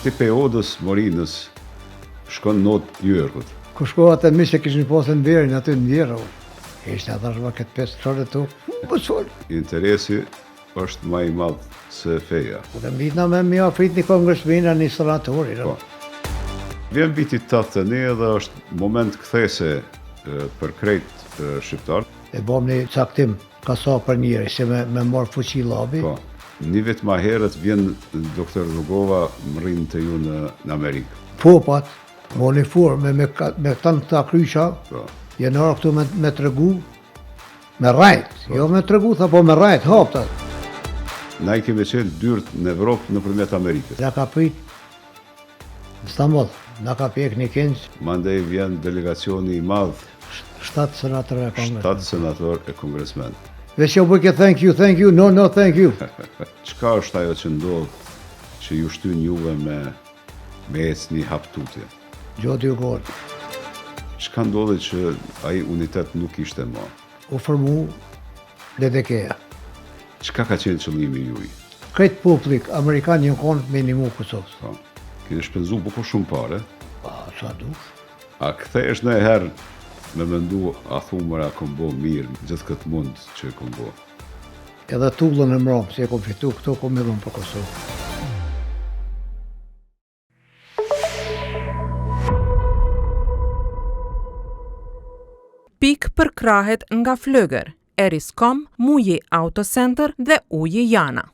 Ti periodës Morinës shkon not Jërgut. Ku shkova të mi që kishin pasën verin aty në vjerë. Ishte atashma këtë 5 qërë të bësol. Interesi është më i madh se feja. Dhe mbitna me mi afrit një kongresmena, një senatori. Po. Vjen viti 81 dhe është moment kthese për krejt shqiptar. E bom një caktim ka sa për njeri, se me marë fuqi labi. Po. Një vit ma herët vjen doktor Rugova më rinë të ju në Amerikë. Popat, më uniforme me këta krysha, Po. jenë arë këtu me të regu, me rajt, jo me të regu, tha po me rajt, haptat. Na i kemi qenë dyrt në Evropë nëpërmjet Amerikës. Na ka prit në Istanbul, na ka pjek një kënç, Mandej vjen delegacioni i madh, 7 senator e kongres. 7 senator e kongresmen. Veç jo bëke thank you, no, thank you. Çka është ajo që ndodh që ju shtyn juve me ecni haptutje? Gjoti u gorë. Çka ndodhi që ai unitet nuk ishte më? U formu Ledekeja. Çka ka qenë qëllimi juaj? Këtë publik, Amerikan një konë me një mu Kosovës. Po. Keni shpenzu bukur shumë pare. Pa, sa dush. A kthehesh në herë me mendu a thumër a kom bo mirë gjithë këtë mund që kom bo? Edhe tullën e mromë, se e kom fitu, këto kom edhe për Kosovë. Pik për krahet nga Flëgër, Eriskom, Muji Auto Center dhe Uji Jana.